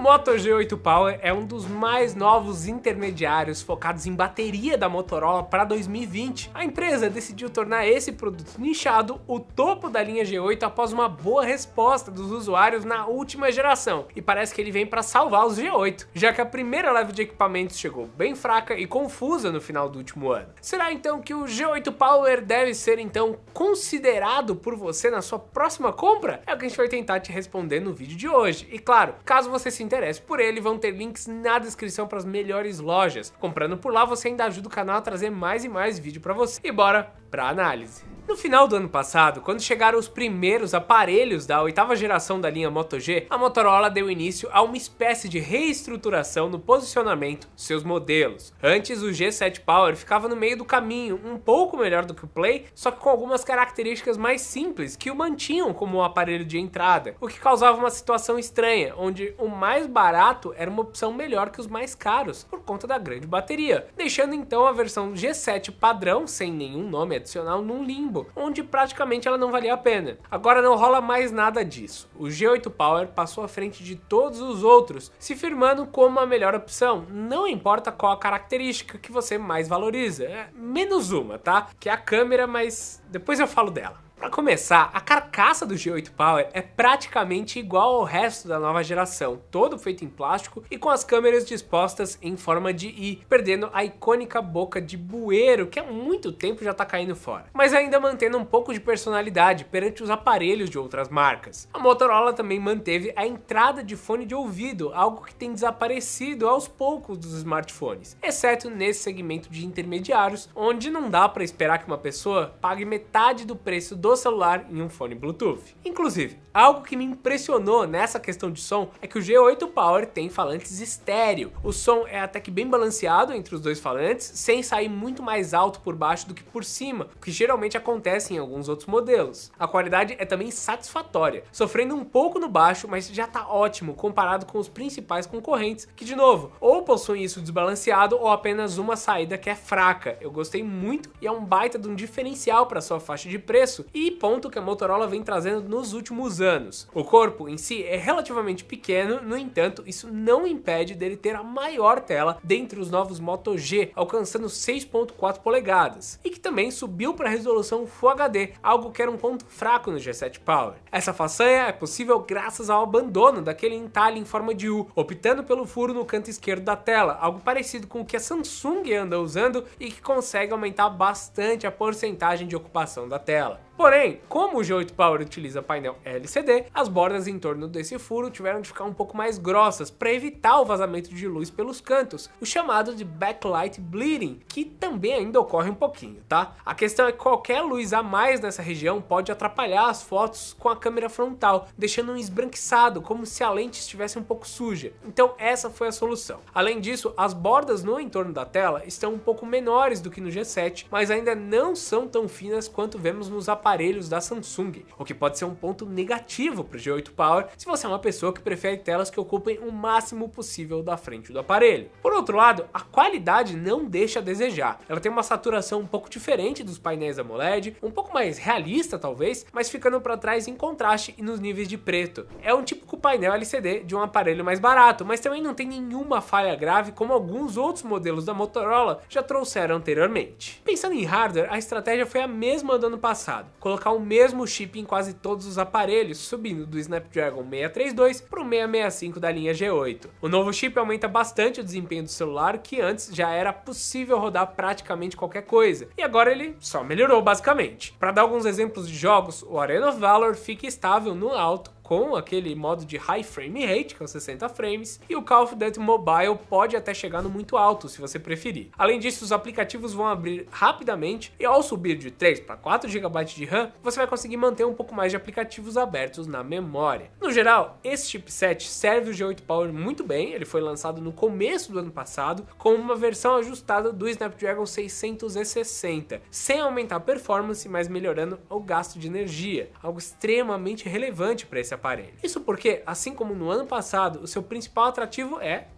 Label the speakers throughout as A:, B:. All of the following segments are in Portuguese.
A: Moto G8 Power é um dos mais novos intermediários focados em bateria da Motorola para 2020. A empresa decidiu tornar esse produto nichado o topo da linha G8 após uma boa resposta dos usuários na última geração, e parece que ele vem para salvar os G8, já que a primeira leva de equipamentos chegou bem fraca e confusa no final do último ano. Será então que o G8 Power deve ser então considerado por você na sua próxima compra? É o que a gente vai tentar te responder no vídeo de hoje. E claro, caso você se interesse por ele, vão ter links na descrição para as melhores lojas. Comprando por lá, você ainda ajuda o canal a trazer mais e mais vídeo para você. E bora pra análise. No final do ano passado, quando chegaram os primeiros aparelhos da oitava geração da linha Moto G, a Motorola deu início a uma espécie de reestruturação no posicionamento dos seus modelos. Antes, o G7 Power ficava no meio do caminho, um pouco melhor do que o Play, só que com algumas características mais simples que o mantinham como um aparelho de entrada, o que causava uma situação estranha, onde o mais barato era uma opção melhor que os mais caros, por conta da grande bateria, deixando então a versão G7 padrão, sem nenhum nome adicional, num limbo, onde praticamente ela não valia a pena. Agora não rola mais nada disso. O G8 Power passou à frente de todos os outros, se firmando como a melhor opção, não importa qual a característica que você mais valoriza, menos uma, tá? Que é a câmera, mas depois eu falo dela. Para começar, a carcaça do G8 Power é praticamente igual ao resto da nova geração, todo feito em plástico e com as câmeras dispostas em forma de I, perdendo a icônica boca de bueiro que há muito tempo já tá caindo fora, mas ainda mantendo um pouco de personalidade perante os aparelhos de outras marcas. A Motorola também manteve a entrada de fone de ouvido, algo que tem desaparecido aos poucos dos smartphones, exceto nesse segmento de intermediários, onde não dá para esperar que uma pessoa pague metade do preço do celular em um fone Bluetooth. Inclusive, algo que me impressionou nessa questão de som é que o G8 Power tem falantes estéreo. O som é até que bem balanceado entre os dois falantes, sem sair muito mais alto por baixo do que por cima, o que geralmente acontece em alguns outros modelos. A qualidade é também satisfatória, sofrendo um pouco no baixo, mas já tá ótimo comparado com os principais concorrentes, que de novo, ou possuem isso desbalanceado ou apenas uma saída que é fraca. Eu gostei muito e é um baita de um diferencial para sua faixa de preço, e ponto que a Motorola vem trazendo nos últimos anos. O corpo em si é relativamente pequeno, no entanto, isso não impede dele ter a maior tela dentre os novos Moto G, alcançando 6.4 polegadas, e que também subiu para a resolução Full HD, algo que era um ponto fraco no G7 Power. Essa façanha é possível graças ao abandono daquele entalhe em forma de U, optando pelo furo no canto esquerdo da tela, algo parecido com o que a Samsung anda usando e que consegue aumentar bastante a porcentagem de ocupação da tela. Porém, como o G8 Power utiliza painel LCD, as bordas em torno desse furo tiveram de ficar um pouco mais grossas para evitar o vazamento de luz pelos cantos, o chamado de backlight bleeding, que também ainda ocorre um pouquinho, tá? A questão é que qualquer luz a mais nessa região pode atrapalhar as fotos com a câmera frontal, deixando um esbranquiçado, como se a lente estivesse um pouco suja. Então essa foi a solução. Além disso, as bordas no entorno da tela estão um pouco menores do que no G7, mas ainda não são tão finas quanto vemos nos aparelhos da Samsung, o que pode ser um ponto negativo para o G8 Power se você é uma pessoa que prefere telas que ocupem o máximo possível da frente do aparelho. Por outro lado, a qualidade não deixa a desejar. Ela tem uma saturação um pouco diferente dos painéis AMOLED, um pouco mais realista talvez, mas ficando para trás em contraste e nos níveis de preto. É um típico painel LCD de um aparelho mais barato, mas também não tem nenhuma falha grave como alguns outros modelos da Motorola já trouxeram anteriormente. Pensando em hardware, a estratégia foi a mesma do ano passado, colocar o mesmo chip em quase todos os aparelhos, subindo do Snapdragon 632 para o 665 da linha G8. O novo chip aumenta bastante o desempenho do celular, que antes já era possível rodar praticamente qualquer coisa, e agora ele só melhorou basicamente. Para dar alguns exemplos de jogos, o Arena of Valor fica estável no alto, com aquele modo de High Frame Rate, que é os 60 frames, e o Call of Duty Mobile pode até chegar no muito alto, se você preferir. Além disso, os aplicativos vão abrir rapidamente, e ao subir de 3 para 4 GB de RAM, você vai conseguir manter um pouco mais de aplicativos abertos na memória. No geral, esse chipset serve o G8 Power muito bem, ele foi lançado no começo do ano passado, com uma versão ajustada do Snapdragon 660, sem aumentar a performance, mas melhorando o gasto de energia, algo extremamente relevante para esse aparelho. Isso porque, assim como no ano passado, o seu principal atrativo é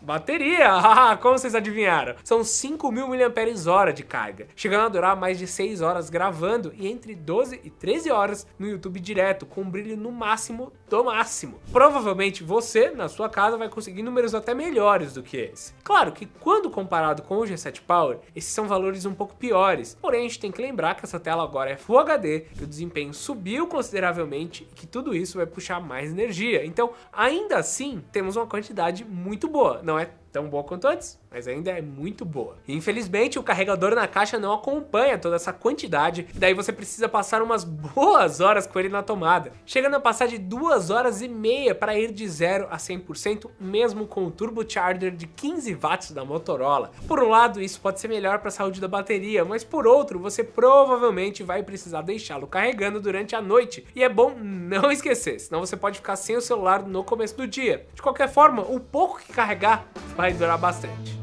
A: Bateria, como vocês adivinharam? São 5.000 mAh de carga, chegando a durar mais de 6 horas gravando e entre 12 e 13 horas no YouTube direto, com um brilho no máximo do máximo. Provavelmente você, na sua casa, vai conseguir números até melhores do que esse. Claro que quando comparado com o G7 Power, esses são valores um pouco piores, porém a gente tem que lembrar que essa tela agora é Full HD, que o desempenho subiu consideravelmente e que tudo isso vai puxar mais energia. Então, ainda assim, temos uma quantidade muito boa. Não é tão boa quanto antes, mas ainda é muito boa. E, infelizmente, o carregador na caixa não acompanha toda essa quantidade, e daí você precisa passar umas boas horas com ele na tomada, chegando a passar de 2 horas e meia para ir de 0 a 100%, mesmo com o turbocharger de 15 watts da Motorola. Por um lado, isso pode ser melhor para a saúde da bateria, mas por outro, você provavelmente vai precisar deixá-lo carregando durante a noite, e é bom não esquecer, senão você pode ficar sem o celular no começo do dia. De qualquer forma, o pouco que carregar vai durar bastante.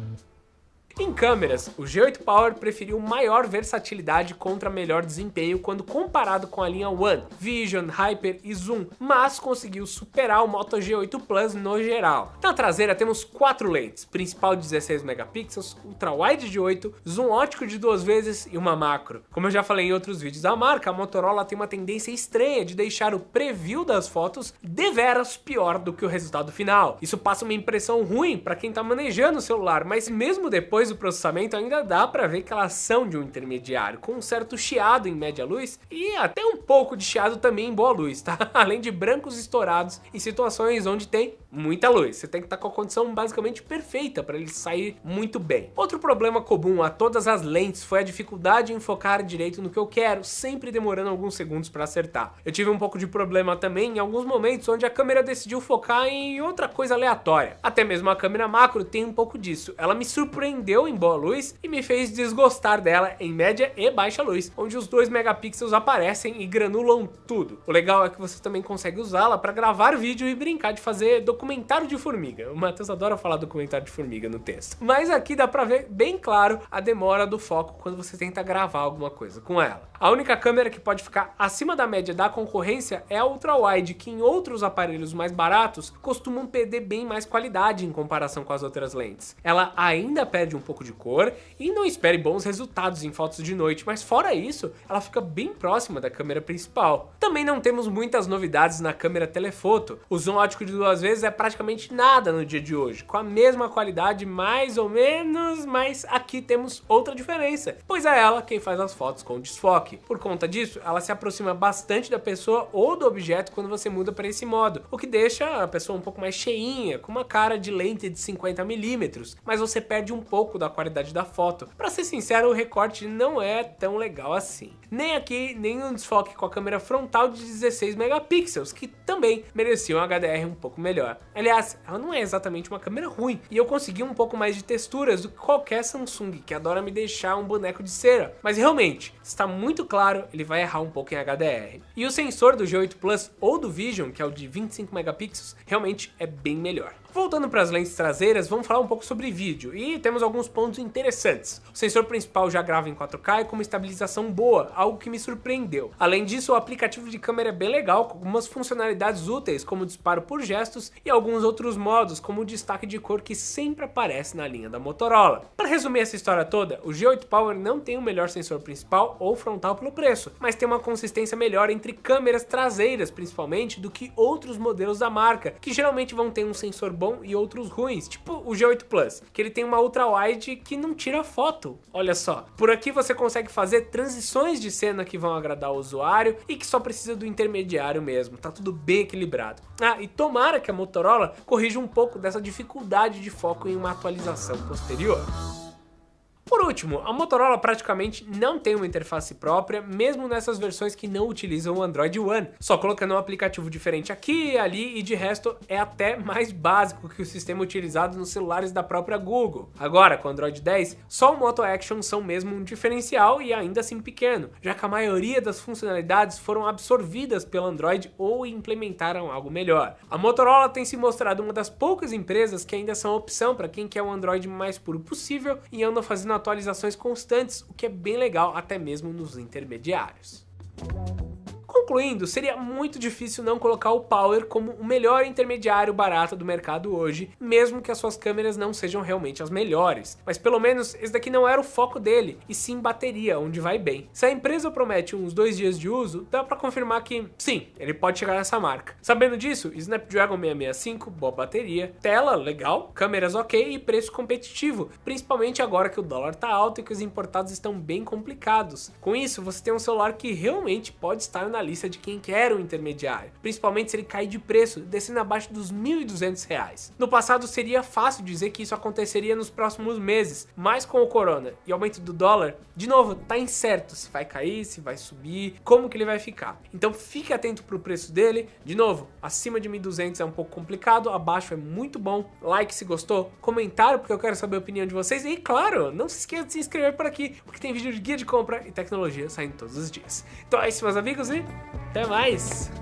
A: Em câmeras, o G8 Power preferiu maior versatilidade contra melhor desempenho quando comparado com a linha One, Vision, Hyper e Zoom, mas conseguiu superar o Moto G8 Plus no geral. Na traseira temos 4 lentes, principal de 16 megapixels, ultra-wide de 8, zoom óptico de 2 vezes e uma macro. Como eu já falei em outros vídeos da marca, a Motorola tem uma tendência estranha de deixar o preview das fotos deveras pior do que o resultado final. Isso passa uma impressão ruim para quem está manejando o celular, mas mesmo depois do processamento ainda dá para ver que elas são de um intermediário, com um certo chiado em média luz e até um pouco de chiado também em boa luz, tá? Além de brancos estourados em situações onde tem muita luz. Você tem que estar com a condição basicamente perfeita para ele sair muito bem. Outro problema comum a todas as lentes foi a dificuldade em focar direito no que eu quero, sempre demorando alguns segundos para acertar. Eu tive um pouco de problema também em alguns momentos onde a câmera decidiu focar em outra coisa aleatória. Até mesmo a câmera macro tem um pouco disso. Ela me surpreendeu em boa luz e me fez desgostar dela em média e baixa luz, onde os 2 megapixels aparecem e granulam tudo. O legal é que você também consegue usá-la para gravar vídeo e brincar de fazer documentário de formiga. O Matheus adora falar documentário de formiga no texto. Mas aqui dá para ver bem claro a demora do foco quando você tenta gravar alguma coisa com ela. A única câmera que pode ficar acima da média da concorrência é a ultra-wide, que em outros aparelhos mais baratos costumam perder bem mais qualidade em comparação com as outras lentes. Ela ainda perde um pouco de cor e não espere bons resultados em fotos de noite, mas fora isso, ela fica bem próxima da câmera principal. Também não temos muitas novidades na câmera telefoto. O zoom óptico de 2 vezes é praticamente nada no dia de hoje, com a mesma qualidade mais ou menos, mas aqui temos outra diferença, pois é ela quem faz as fotos com desfoque. Por conta disso, ela se aproxima bastante da pessoa ou do objeto quando você muda para esse modo, o que deixa a pessoa um pouco mais cheinha, com uma cara de lente de 50mm, mas você perde um pouco da qualidade da foto. Para ser sincero, o recorte não é tão legal assim. Nem aqui, nem no desfoque com a câmera frontal de 16 megapixels, que também merecia um HDR um pouco melhor. Aliás, ela não é exatamente uma câmera ruim, e eu consegui um pouco mais de texturas do que qualquer Samsung, que adora me deixar um boneco de cera. Mas realmente, está muito claro, ele vai errar um pouco em HDR. E o sensor do G8 Plus ou do Vision, que é o de 25 megapixels, realmente é bem melhor. Voltando para as lentes traseiras, vamos falar um pouco sobre vídeo, e temos alguns pontos interessantes. O sensor principal já grava em 4K e com uma estabilização boa, algo que me surpreendeu. Além disso, o aplicativo de câmera é bem legal, com algumas funcionalidades úteis, como o disparo por gestos e alguns outros modos, como o destaque de cor que sempre aparece na linha da Motorola. Para resumir essa história toda, o G8 Power não tem o melhor sensor principal ou frontal pelo preço, mas tem uma consistência melhor entre câmeras traseiras, principalmente, do que outros modelos da marca, que geralmente vão ter um sensor bom e outros ruins, tipo o G8 Plus, que ele tem uma ultra-wide que não tira foto. Olha só, por aqui você consegue fazer transições de cena que vão agradar o usuário e que só precisa do intermediário mesmo, tá tudo bem equilibrado. Ah, e tomara que a Motorola corrija um pouco dessa dificuldade de foco em uma atualização posterior. Por último, a Motorola praticamente não tem uma interface própria, mesmo nessas versões que não utilizam o Android One, só colocando um aplicativo diferente aqui e ali, e de resto é até mais básico que o sistema utilizado nos celulares da própria Google. Agora, com o Android 10, só o Moto Action são mesmo um diferencial e ainda assim pequeno, já que a maioria das funcionalidades foram absorvidas pelo Android ou implementaram algo melhor. A Motorola tem se mostrado uma das poucas empresas que ainda são opção para quem quer um Android mais puro possível e andam fazendo atualizações constantes, o que é bem legal até mesmo nos intermediários. Concluindo, seria muito difícil não colocar o Power como o melhor intermediário barato do mercado hoje, mesmo que as suas câmeras não sejam realmente as melhores. Mas pelo menos esse daqui não era o foco dele, e sim bateria, onde vai bem. Se a empresa promete uns 2 dias de uso, dá pra confirmar que sim, ele pode chegar nessa marca. Sabendo disso, Snapdragon 665, boa bateria, tela legal, câmeras ok e preço competitivo, principalmente agora que o dólar tá alto e que os importados estão bem complicados. Com isso, você tem um celular que realmente pode estar na lista de quem quer um intermediário, principalmente se ele cair de preço, descendo abaixo dos R$ 1.200. No passado seria fácil dizer que isso aconteceria nos próximos meses, mas com o corona e aumento do dólar, de novo, tá incerto se vai cair, se vai subir, como que ele vai ficar. Então fique atento pro preço dele, de novo, acima de 1.200 é um pouco complicado, abaixo é muito bom. Like se gostou, comentário porque eu quero saber a opinião de vocês e claro, não se esqueça de se inscrever por aqui, porque tem vídeo de guia de compra e tecnologia saindo todos os dias. Então é isso, meus amigos, e até mais!